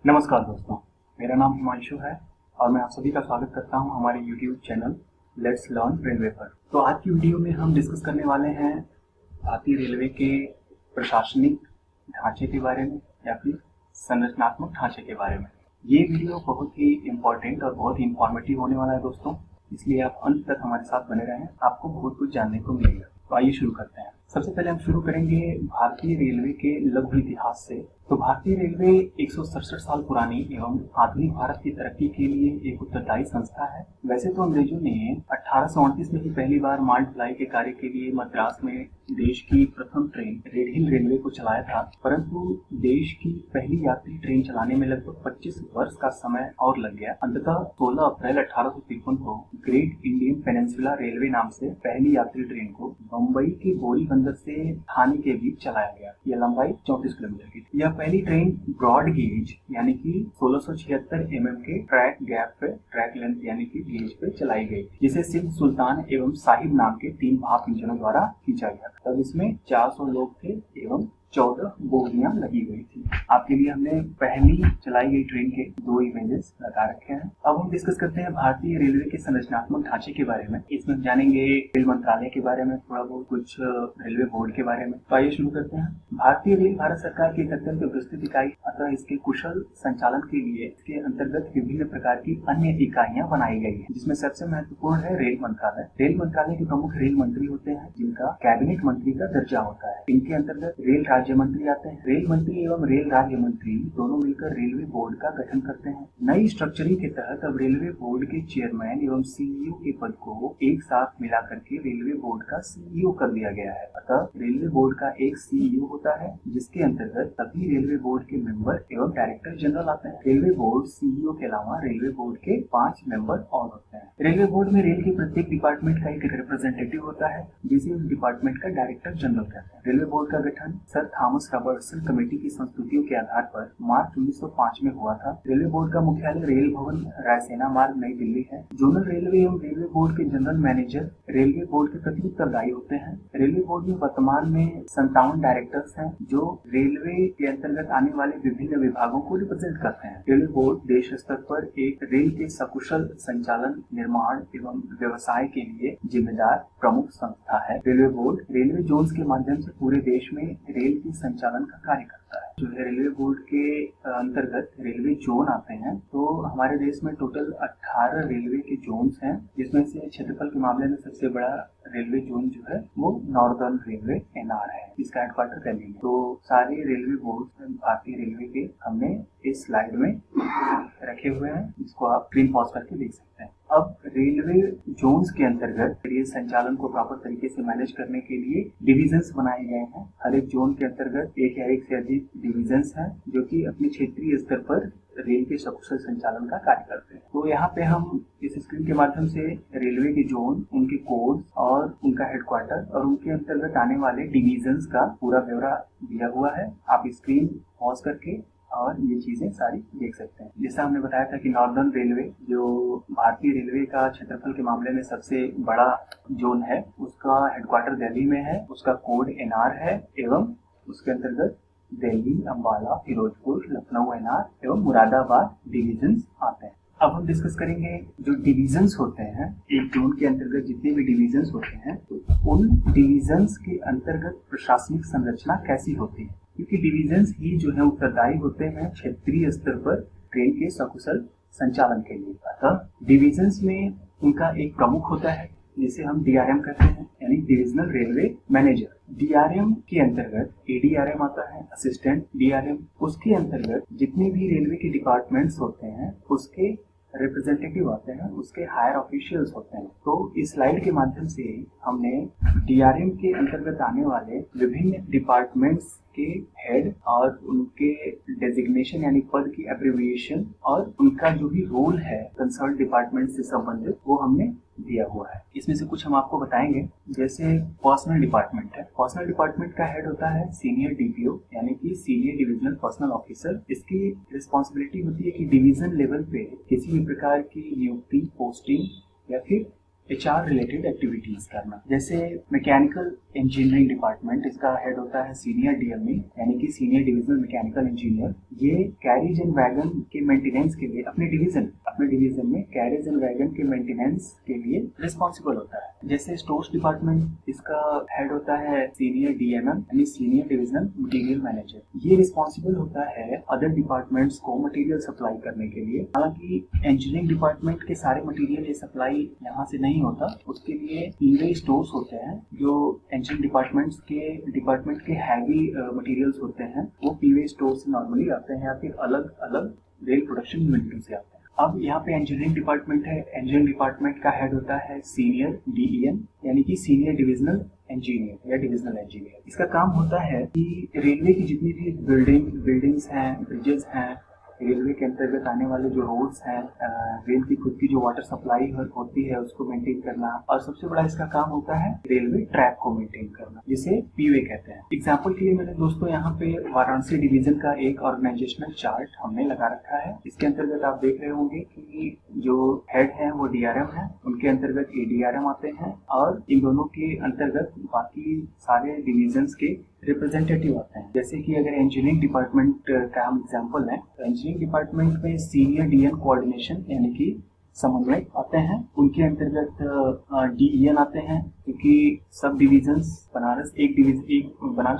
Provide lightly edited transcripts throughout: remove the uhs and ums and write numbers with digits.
नमस्कार दोस्तों, मेरा नाम हिमांशु है और मैं आप सभी का स्वागत करता हूं हमारे YouTube channel let's learn railway पर। तो आज की वीडियो में हम डिस्कस करने वाले हैं भारतीय रेलवे के प्रशासनिक ढांचे के बारे में या फिर संरचनात्मक ढांचे के बारे में। ये वीडियो बहुत ही इम्पोर्टेंट और बहुत ही इंफॉर्मेटिव होने वाला है दोस्तों, इसलिए आप अंत तक हमारे साथ बने रहें, आपको बहुत कुछ जानने को मिलेगा। तो आइए शुरू करते हैं। सबसे पहले हम शुरू करेंगे भारतीय रेलवे के लघु इतिहास से। तो भारतीय रेलवे 167 साल पुरानी एवं आधुनिक भारत की तरक्की के लिए एक उत्तरदायी संस्था है। वैसे तो अंग्रेजों ने 1838 में ही पहली बार माल ढुलाई के कार्य के लिए मद्रास में देश की प्रथम ट्रेन रेड हिल रेलवे को चलाया था, परंतु देश की पहली यात्री ट्रेन चलाने में लगभग 25 वर्ष का समय और लग गया। अंततः 16 अप्रैल 1853 को ग्रेट इंडियन पेनिनसुला रेलवे नाम से पहली यात्री ट्रेन को मुंबई के बोरी बंदर से थाने के बीच चलाया गया। यह लंबाई 34 किलोमीटर की थी। यह पहली ट्रेन ब्रॉड गेज यानी कि 1676 mm के ट्रैक गैप पे ट्रैक लेंथ यानी कि गेज पे चलाई गई, जिसे सिंध सुल्तान एवं साहिब नाम के 3 भाप इंजनों द्वारा खींचा गया। तब इसमें 400 लोग थे एवं 14 बोगियां लगी गई थी। आपके लिए हमने पहली चलाई गई ट्रेन के 2 इमेजेस लगा रखे हैं। अब हम डिस्कस करते हैं भारतीय रेलवे के संरचनात्मक ढांचे के बारे में। इसमें जानेंगे रेल मंत्रालय के बारे में, थोड़ा बहुत कुछ रेलवे बोर्ड के बारे में। तो आइए शुरू करते हैं। भारतीय रेल भारत सरकार की एक अत्यंत विस्तृत इकाई, अतः इसके कुशल संचालन के लिए इसके अंतर्गत विभिन्न प्रकार की अन्य इकाइयां बनाई गई है, जिसमें सबसे महत्वपूर्ण है रेल मंत्रालय। रेल मंत्रालय के प्रमुख रेल मंत्री होते हैं, जिनका कैबिनेट मंत्री का दर्जा होता है। इनके अंतर्गत रेल राज्य मंत्री आते हैं। रेल मंत्री एवं रेल राज्य मंत्री दोनों मिलकर रेलवे बोर्ड का गठन करते हैं। नई स्ट्रक्चरिंग के तहत अब रेलवे बोर्ड के चेयरमैन एवं सीईओ के पद को एक साथ मिला करके रेलवे बोर्ड का सीईओ कर दिया गया है। अतः रेलवे बोर्ड का एक सीईओ होता है, जिसके अंतर्गत सभी रेलवे बोर्ड के मेंबर एवं डायरेक्टर जनरल आते हैं। रेलवे बोर्ड सीईओ के अलावा रेलवे बोर्ड के 5 मेंबर और होते हैं। रेलवे बोर्ड में रेल के प्रत्येक डिपार्टमेंट का एक रिप्रेजेंटेटिव होता है, जिसे उस डिपार्टमेंट का डायरेक्टर जनरल कहते हैं। रेलवे बोर्ड का गठन सर थॉमस रॉबर्टसन कमेटी की संस्तुतियों के आधार पर मार्च 1905 में हुआ था। रेलवे बोर्ड का मुख्यालय रेल भवन रायसेना मार्ग नई दिल्ली है। जोनल रेलवे एवं रेलवे बोर्ड के जनरल मैनेजर रेलवे बोर्ड के प्रति उत्तरदायी होते हैं। रेलवे बोर्ड में वर्तमान में 57 डायरेक्टर्स हैं, जो रेलवे के अंतर्गत आने वाले विभिन्न विभागों को रिप्रेजेंट करते हैं। रेलवे बोर्ड देश स्तर पर एक रेल के सकुशल संचालन, निर्माण एवं व्यवसाय के लिए जिम्मेदार प्रमुख संस्था है। रेलवे बोर्ड रेलवे जोन्स के माध्यम से पूरे देश में रेल के संचालन का कार्य करता है। जो है रेलवे बोर्ड के अंतर्गत रेलवे जोन आते हैं, तो हमारे देश में टोटल 18 रेलवे के जोन्स हैं, जिसमें से क्षेत्रफल के मामले में सबसे बड़ा रेलवे जोन जो है वो नॉर्दर्न रेलवे NR है, जिसका हेडक्वार्टर दिल्ली में। तो सारे रेलवे बोर्ड भारतीय रेलवे के हमने इस स्लाइड में रखे हुए हैं, जिसको आप स्क्रीन पॉज करके देख सकते हैं। अब रेलवे जोन्स के अंतर्गत रेल संचालन को प्रॉपर तरीके से मैनेज करने के लिए डिविजन्स बनाए गए हैं। हर एक जोन के अंतर्गत एक या एक से अधिक डिविजन्स हैं, जो कि अपने क्षेत्रीय स्तर पर रेल के सकुशल संचालन का कार्य करते हैं। तो यहाँ पे हम इस स्क्रीन के माध्यम से रेलवे के जोन, उनके कोड और उनका हेडक्वार्टर और उनके अंतर्गत आने वाले डिविजन्स का पूरा ब्यौरा दिया हुआ है। आप स्क्रीन पॉज करके और ये चीजें सारी देख सकते हैं। जैसा हमने बताया था कि नॉर्दर्न रेलवे जो भारतीय रेलवे का क्षेत्रफल के मामले में सबसे बड़ा जोन है, उसका हेडक्वार्टर दिल्ली में है, उसका कोड NR है एवं उसके अंतर्गत दिल्ली, अंबाला, फिरोजपुर, लखनऊ NR एवं मुरादाबाद डिविजन्स आते हैं। अब हम डिस्कस करेंगे जो डिविजन्स होते हैं, एक जोन के अंतर्गत जितने भी डिविजन्स होते हैं, तो उन डिविजन्स के अंतर्गत प्रशासनिक संरचना कैसी होती है, क्योंकि डिविजन्स ही जो है उत्तरदायी होते हैं क्षेत्रीय स्तर पर ट्रेन के सकुशल संचालन के लिए। अतः डिविजन्स में उनका एक प्रमुख होता है, जिसे हम DRM कहते हैं, यानी डिविजनल रेलवे मैनेजर। DRM के अंतर्गत ADRM आता है, असिस्टेंट DRM। उसके अंतर्गत जितने भी रेलवे के डिपार्टमेंट्स होते हैं उसके रिप्रेजेंटेटिव आते हैं, उसके हायर ऑफिशियल्स होते हैं। तो इस स्लाइड के माध्यम से हमने DRM के अंतर्गत आने वाले विभिन्न डिपार्टमेंट्स के हेड और उनके डेजिग्नेशन यानी पद की एब्रिविएशन और उनका जो भी रोल है कंसर्न डिपार्टमेंट से संबंधित, वो हमने दिया हुआ है। इसमें से कुछ हम आपको बताएंगे। जैसे पर्सनल डिपार्टमेंट है, पर्सनल डिपार्टमेंट का हेड होता है सीनियर DPO यानी कि सीनियर डिविजनल पर्सनल ऑफिसर। इसकी रिस्पॉन्सिबिलिटी होती है कि डिवीजन लेवल पे किसी भी प्रकार की नियुक्ति, पोस्टिंग या फिर HR रिलेटेड एक्टिविटीज करना। जैसे मैकेनिकल इंजीनियरिंग डिपार्टमेंट, इसका हेड होता है सीनियर DME यानी कि सीनियर डिविजनल मैकेनिकल इंजीनियर। ये कैरेज एंड वैगन के मेंटेनेंस के लिए अपने डिवीजन में कैरेज एंड वैगन के मेंटेनेंस के लिए रिस्पॉन्सिबल होता है। जैसे स्टोर्स डिपार्टमेंट, इसका हेड होता है सीनियर DMM यानी सीनियर डिविजनल मटेरियल मैनेजर। ये रिस्पॉन्सिबल होता है अदर डिपार्टमेंट्स को मटेरियल सप्लाई करने के लिए। हालांकि इंजीनियरिंग डिपार्टमेंट के सारे मटेरियल ये सप्लाई यहाँ से नहीं होता, उसके लिए पीवे स्टोर्स होते हैं जो इंजीनियरिंग डिपार्टमेंट के हैवी मटेरियल्स होते हैं, वो पीवे स्टोर से नॉर्मली आते हैं या फिर अलग अलग रेल प्रोडक्शन यूनिट से आते हैं। अब यहाँ पे इंजीनियरिंग डिपार्टमेंट है। इंजीनियरिंग डिपार्टमेंट का हेड होता है सीनियर DEN यानी कि सीनियर डिविजनल इंजीनियर या डिविजनल इंजीनियर। इसका काम होता है कि रेलवे की जितनी भी बिल्डिंग्स हैं, ब्रिजेस हैं, रेलवे के अंतर्गत आने वाले जो रोड्स हैं, रेल की खुद की जो वाटर सप्लाई होती है उसको मेंटेन करना, और सबसे बड़ा इसका काम होता है रेलवे ट्रैक को मेंटेन करना, जिसे पीवे कहते हैं। एग्जांपल के लिए मैंने दोस्तों यहाँ पे वाराणसी डिवीजन का एक ऑर्गेनाइजेशनल चार्ट हमने लगा रखा है। इसके अंतर्गत आप देख रहे होंगे कि जो हेड है वो DRM है, उनके अंतर्गत ADRM आते हैं, और इन दोनों के अंतर्गत बाकी सारे डिविजन्स के रिप्रेजेंटेटिव आते हैं। जैसे कि अगर इंजीनियरिंग डिपार्टमेंट का हम एग्जांपल लें तो इंजीनियरिंग डिपार्टमेंट में सीनियर DN कोऑर्डिनेशन यानी कि समन्वयक आते हैं, उनके अंतर्गत DEN आते हैं, क्योंकि सब डिविजन्स बनारस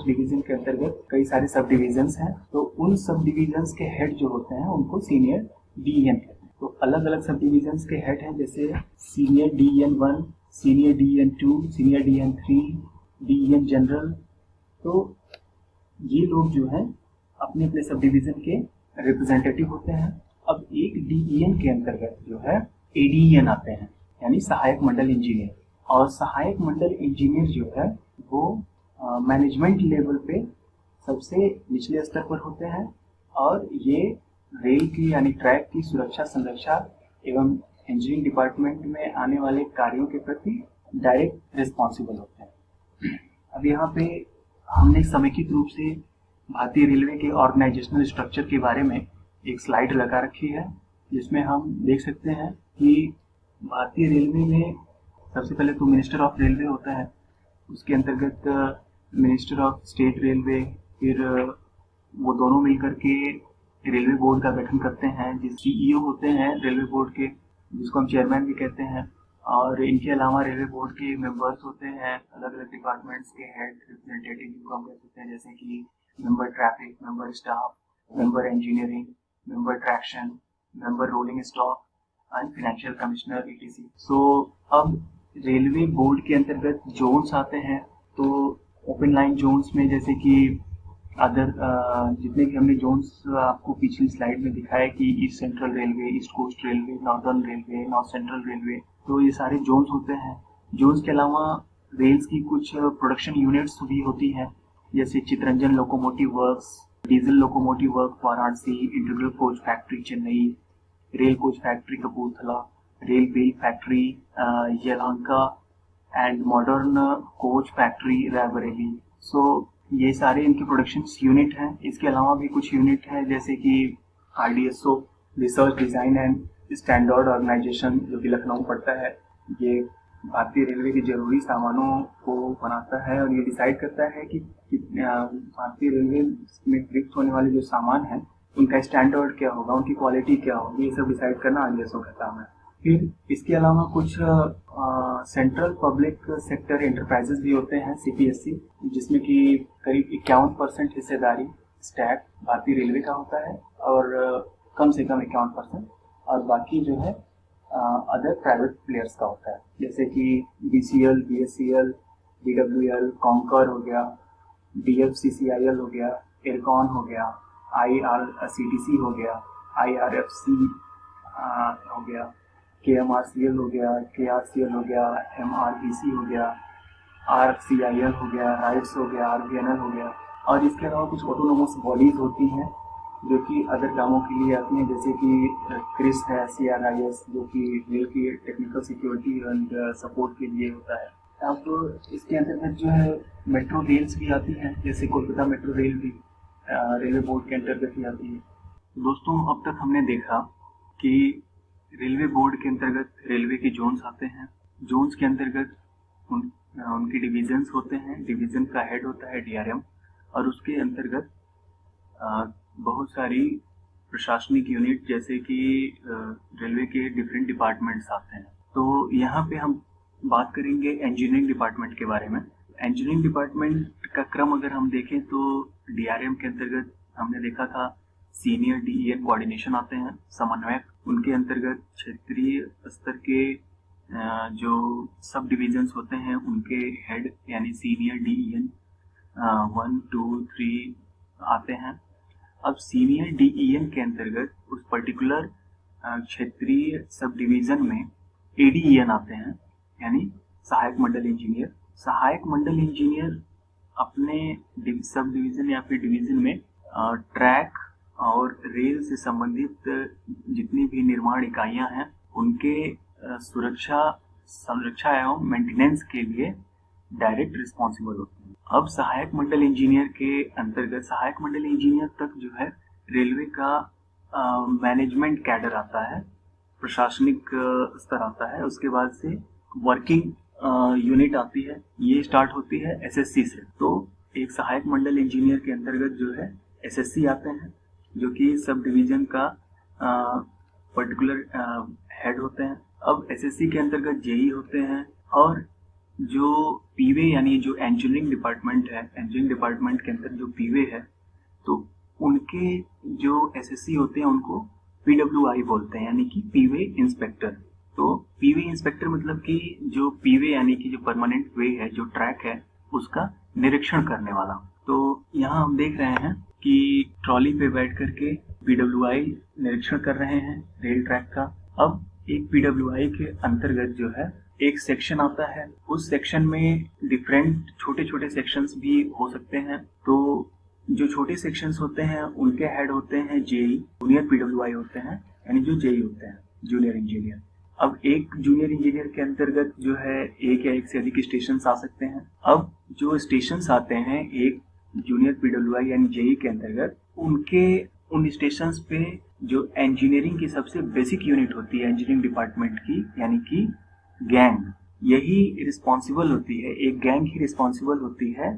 डिवीजन के अंतर्गत कई सारे सब डिविजन्स हैं, तो उन सब डिविजन्स के हेड जो होते हैं उनको सीनियर DEN कहते हैं। तो अलग अलग सब डिविजन्स के हेड हैं, जैसे senior DEN1, senior DEN2, senior DEN3, DEN general. तो ये लोग जो हैं अपने अपने सब डिवीजन के रिप्रेजेंटेटिव होते हैं। अब एक DEN के अंतर्गत जो है ADEN आते हैं यानी सहायक मंडल इंजीनियर, और सहायक मंडल इंजीनियर जो है वो मैनेजमेंट लेवल पे सबसे निचले स्तर पर होते हैं, और ये रेल की यानी ट्रैक की सुरक्षा, संरक्षा एवं इंजीनियरिंग डिपार्टमेंट में आने वाले कार्यों के प्रति डायरेक्ट रिस्पॉन्सिबल होते हैं। अब यहाँ पे हमने समेकित रूप से भारतीय रेलवे के ऑर्गेनाइजेशनल स्ट्रक्चर के बारे में एक स्लाइड लगा रखी है, जिसमें हम देख सकते हैं कि भारतीय रेलवे में सबसे पहले तो मिनिस्टर ऑफ रेलवे होता है, उसके अंतर्गत मिनिस्टर ऑफ स्टेट रेलवे, फिर वो दोनों मिलकर के रेलवे बोर्ड का गठन करते हैं, जिस CEO होते हैं रेलवे बोर्ड के, जिसको हम चेयरमैन भी कहते हैं। और इनके अलावा रेलवे बोर्ड के मेंबर्स होते हैं अलग अलग डिपार्टमेंट्स के हेड रिप्रेजेंटेटिव, जिनको हम कह सकते हैं, जैसे कि member traffic, member staff, member engineering, member traction, member rolling stock and financial commissioner etc। सो अब रेलवे बोर्ड के अंतर्गत जोन्स आते हैं, तो ओपन लाइन जोन्स में जैसे कि अदर जितने भी हमने जोन्स आपको पिछली स्लाइड में दिखाया कि east central railway, east coast railway, northern railway, north central railway, तो ये सारे जोन्स होते हैं। जोन्स के अलावा रेल्स की कुछ प्रोडक्शन यूनिट्स भी होती हैं, जैसे Chittaranjan locomotive works, diesel locomotive work Varanasi, integral coach factory Chennai, rail coach factory Kapurthala, rail wheel factory Yelahanka and modern coach factory Raebareli. So ये सारे इनके प्रोडक्शन यूनिट हैं। इसके अलावा भी कुछ यूनिट हैं, जैसे कि RDSO, research design and standard organisation, जो कि लखनऊ पड़ता है। ये भारतीय रेलवे के जरूरी सामानों को बनाता है और ये डिसाइड करता है कि भारतीय रेलवे में प्रयुक्त होने वाले जो सामान हैं उनका स्टैंडर्ड क्या होगा, उनकी क्वालिटी क्या होगी, ये सब डिसाइड करना RDSO का काम है। फिर इसके अलावा कुछ सेंट्रल पब्लिक सेक्टर एंटरप्राइजेस भी होते हैं, CPSC, जिसमें कि करीब 51% हिस्सेदारी स्टैक भारतीय रेलवे का होता है, और कम से कम 51%, और बाकी जो है अदर प्राइवेट प्लेयर्स का होता है, जैसे कि BCL, BSCL, BWL, कॉन्कर हो गया, DFCCIL हो गया, एयरकॉन हो गया, IRCTC हो गया, IRFC हो गया, KMRCL हो गया, KRCL हो गया, MRPC हो गया, RCIL हो गया, राइट्स हो गया, RVNL हो गया। और इसके अलावा कुछ ऑटोनोमस बॉडीज होती हैं जो कि अदर कामों के लिए आती हैं, जैसे कि क्रिस है, CRIS, जो कि रेल की टेक्निकल सिक्योरिटी एंड सपोर्ट के लिए होता है। अब इसके अंतर्गत जो है मेट्रो रेल्स भी आती हैं, जैसे कोलकाता मेट्रो रेल भी रेलवे बोर्ड के अंतर्गत ही आती है। दोस्तों, अब तक हमने देखा कि रेलवे बोर्ड के अंतर्गत रेलवे के जोन्स आते हैं, जोन्स के अंतर्गत उनके डिवीजन्स होते हैं। डिवीजन का हेड होता है डीआरएम, और उसके अंतर्गत बहुत सारी प्रशासनिक यूनिट जैसे कि रेलवे के डिफरेंट डिपार्टमेंट्स आते हैं। तो यहाँ पे हम बात करेंगे इंजीनियरिंग डिपार्टमेंट के बारे में। इंजीनियरिंग डिपार्टमेंट का क्रम अगर हम देखें तो डीआरएम के अंतर्गत हमने देखा था सीनियर डीईएन कोऑर्डिनेशन आते हैं, समन्वयक। उनके अंतर्गत क्षेत्रीय स्तर के जो सब डिविजन्स होते हैं उनके हेड यानी सीनियर डीईएन 1, 2, 3 आते हैं। अब सीनियर डीईएन के अंतर्गत उस पर्टिकुलर क्षेत्रीय सब डिवीजन में एडीईएन आते हैं, यानी सहायक मंडल इंजीनियर। सहायक मंडल इंजीनियर अपने सब डिवीजन या फिर डिवीजन में ट्रैक और रेल से संबंधित जितनी भी निर्माण इकाइयां हैं उनके सुरक्षा, संरक्षा एवं मेंटेनेंस के लिए डायरेक्ट रिस्पॉन्सिबल होते हैं। अब सहायक मंडल इंजीनियर के अंतर्गत सहायक मंडल इंजीनियर तक जो है रेलवे का मैनेजमेंट कैडर आता है, प्रशासनिक स्तर आता है। उसके बाद से वर्किंग यूनिट आती है, ये स्टार्ट होती है एसएससी से। तो एक सहायक मंडल इंजीनियर के अंतर्गत जो है एसएससी आते हैं, जो कि सब डिवीजन का पर्टिकुलर हेड होते हैं। अब एसएससी के अंतर्गत जेई होते हैं, और जो पीवे यानी जो इंजीनियरिंग डिपार्टमेंट है, इंजीनियरिंग डिपार्टमेंट के अंदर जो पीवे है, तो उनके जो एसएससी होते हैं उनको पीडब्ल्यूआई बोलते हैं, यानी कि पीवे इंस्पेक्टर। तो पीवे इंस्पेक्टर मतलब कि जो पीवे यानी कि जो परमानेंट वे है, जो ट्रैक है, उसका निरीक्षण करने वाला। तो यहाँ हम देख रहे हैं कि ट्रॉली पे बैठ करके पीडब्ल्यूआई निरीक्षण कर रहे हैं रेल ट्रैक का। अब एक पीडब्ल्यूआई के अंतर्गत जो है एक सेक्शन आता है, उस सेक्शन में डिफरेंट छोटे छोटे सेक्शंस भी हो सकते हैं। तो जो छोटे सेक्शंस होते हैं उनके हेड होते हैं जेई, जूनियर पीडब्ल्यूआई होते हैं, यानी जो जेई होते हैं, जूनियर इंजीनियर। अब एक जूनियर इंजीनियर के अंतर्गत जो है एक या एक से अधिक स्टेशन आ सकते हैं। अब जो स्टेशन आते हैं एक जूनियर पीडब्ल्यूआई यानी जेई के अंतर्गत, उन स्टेशन पे जो इंजीनियरिंग की सबसे बेसिक यूनिट होती है इंजीनियरिंग डिपार्टमेंट की, यानी कि गैंग, यही रिस्पॉन्सिबल होती है। एक गैंग ही रिस्पॉन्सिबल होती है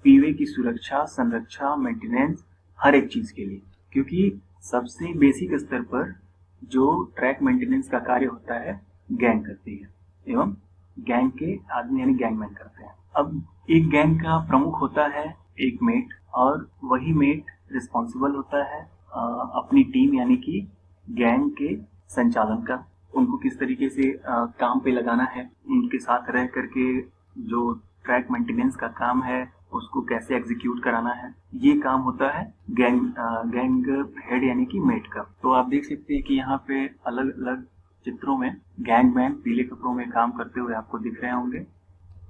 पीवे की सुरक्षा, संरक्षा, मेंटेनेंस, हर एक चीज के लिए। क्योंकि सबसे बेसिक स्तर पर जो ट्रैक मेंटेनेंस का कार्य होता है गैंग करती है, एवं गैंग के आदमी यानी गैंगमैन करते हैं। अब एक गैंग का प्रमुख होता है एक मेट, और वही मेट रिस्पॉन्सिबल होता है अपनी टीम यानी कि गैंग के संचालन का। उनको किस तरीके से काम पे लगाना है, उनके साथ रह करके जो ट्रैक मेंटेनेंस का काम है उसको कैसे एग्जीक्यूट कराना है, ये काम होता है गैंग हेड यानी कि मेट का। तो आप देख सकते हैं कि यहाँ पे अलग अलग चित्रों में गैंगमैन पीले कपड़ों में काम करते हुए आपको दिख रहे होंगे।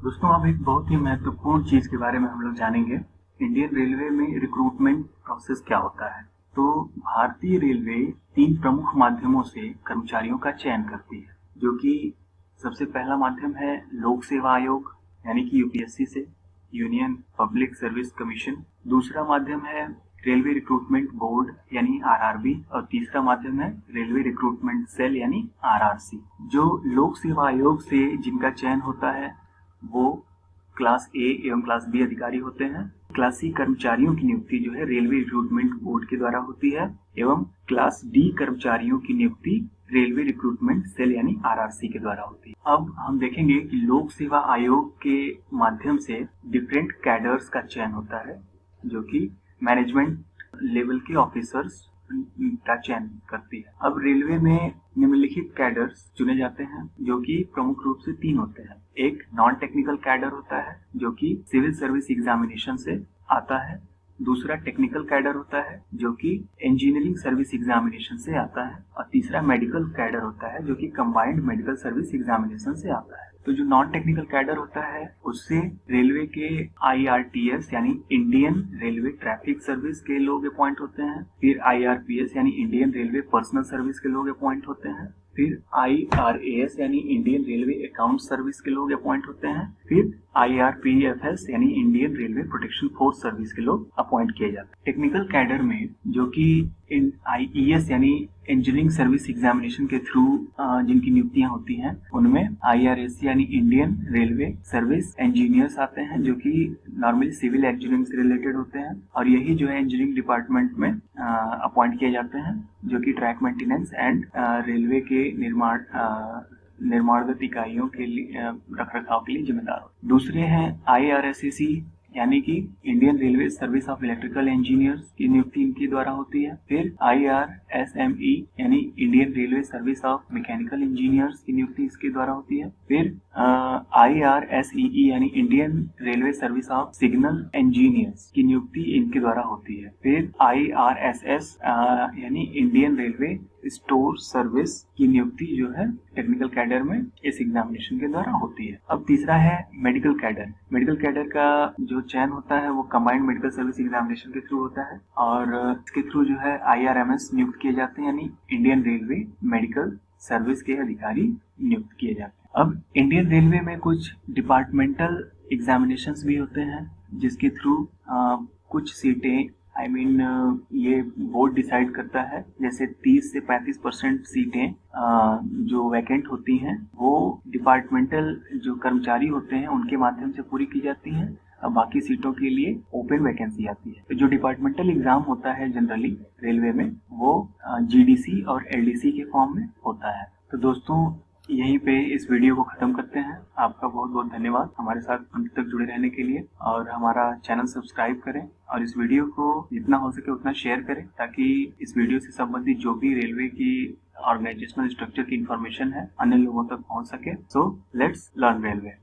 दोस्तों, अब एक बहुत ही महत्वपूर्ण चीज के बारे में हम लोग जानेंगे। इंडियन रेलवे में रिक्रूटमेंट प्रोसेस क्या होता है। तो भारतीय रेलवे 3 प्रमुख माध्यमों से कर्मचारियों का चयन करती है, जो कि सबसे पहला माध्यम है लोक सेवा आयोग यानी कि यूपीएससी से, यूनियन पब्लिक सर्विस कमीशन। दूसरा माध्यम है रेलवे रिक्रूटमेंट बोर्ड यानी आरआरबी, और तीसरा माध्यम है रेलवे रिक्रूटमेंट सेल यानी आरआरसी। जो लोक सेवा आयोग से जिनका चयन होता है वो क्लास ए एवं क्लास बी अधिकारी होते हैं। क्लास सी कर्मचारियों की नियुक्ति जो है रेलवे रिक्रूटमेंट बोर्ड के द्वारा होती है, एवं क्लास डी कर्मचारियों की नियुक्ति रेलवे रिक्रूटमेंट सेल यानी आरआरसी के द्वारा होती है। अब हम देखेंगे कि लोक सेवा आयोग के माध्यम से डिफरेंट कैडर्स का चयन होता है, जो कि मैनेजमेंट लेवल के ऑफिसर्स का चयन करती है। अब रेलवे में निम्नलिखित कैडर्स चुने जाते हैं, जो कि प्रमुख रूप से 3 होते हैं। एक नॉन टेक्निकल कैडर होता है, जो कि सिविल सर्विस एग्जामिनेशन से आता है। दूसरा टेक्निकल कैडर होता है, जो कि इंजीनियरिंग सर्विस एग्जामिनेशन से आता है। और तीसरा मेडिकल कैडर होता है, जो कि कंबाइंड मेडिकल सर्विस एग्जामिनेशन से आता है। तो जो नॉन टेक्निकल कैडर होता है उससे रेलवे के IRTS यानी इंडियन रेलवे ट्रैफिक सर्विस के लोग अपॉइंट होते हैं। फिर IRPS यानी इंडियन रेलवे पर्सनल सर्विस के लोग अपॉइंट होते हैं। फिर IRAS यानी इंडियन रेलवे अकाउंट सर्विस के लोग अपॉइंट होते हैं। फिर IRPFS यानी Indian railway protection force service के लोग अपॉइंट किए जाते हैं। टेक्निकल कैडर में जो कि IES यानी इंजीनियरिंग सर्विस एग्जामिनेशन के थ्रू जिनकी नियुक्तियां होती हैं, उनमें IRAC यानी इंडियन रेलवे सर्विस इंजीनियर्स आते हैं, जो कि नॉर्मली सिविल इंजीनियरिंग से रिलेटेड होते हैं, और यही जो है इंजीनियरिंग डिपार्टमेंट में अपॉइंट किए जाते हैं, जो कि ट्रैक मेंटेनेंस एंड रेलवे के निर्माणगत इकाइयों के लिए रखरखाव के लिए जिम्मेदार हो। दूसरे हैं IRSAC यानी कि Indian railway service of electrical engineers की नियुक्ति इनके द्वारा होती है। फिर IRSME यानी Indian railway service of mechanical engineers की नियुक्ति इसके द्वारा होती है। फिर IRSEE यानी Indian railway service of signal engineers की नियुक्ति इनके द्वारा होती है। फिर IRSS यानी इंडियन रेलवे स्टोर सर्विस की नियुक्ति जो है टेक्निकल कैडर में इस एग्जामिनेशन के द्वारा होती है। अब तीसरा है मेडिकल कैडर। मेडिकल कैडर का जो चयन होता है वो कंबाइंड मेडिकल सर्विस एग्जामिनेशन के थ्रू होता है, और इसके थ्रू जो है IRMS नियुक्त किए जाते हैं, यानी इंडियन रेलवे मेडिकल सर्विस के अधिकारी नियुक्त किए जाते हैं। अब इंडियन रेलवे में कुछ डिपार्टमेंटल एग्जामिनेशंस भी होते हैं, जिसके थ्रू कुछ सीटें ये बोर्ड डिसाइड करता है। जैसे 30 से 35% सीटें जो वैकेंट होती हैं वो डिपार्टमेंटल जो कर्मचारी होते हैं उनके माध्यम से पूरी की जाती हैं। बाकी सीटों के लिए ओपन वैकेंसी आती है। तो जो डिपार्टमेंटल एग्जाम होता है जनरली रेलवे में, वो GDC और LDC के फॉर्म में होता है। तो दोस्तों, यहीं पे इस वीडियो को ख़त्म करते हैं। आपका बहुत बहुत धन्यवाद हमारे साथ अंत तक जुड़े रहने के लिए, और हमारा चैनल सब्सक्राइब करें और इस वीडियो को जितना हो सके उतना शेयर करें, ताकि इस वीडियो से संबंधित जो भी रेलवे की ऑर्गेनाइजेशनल स्ट्रक्चर की इंफॉर्मेशन है अन्य लोगों तक पहुंच सके। So let's learn railway.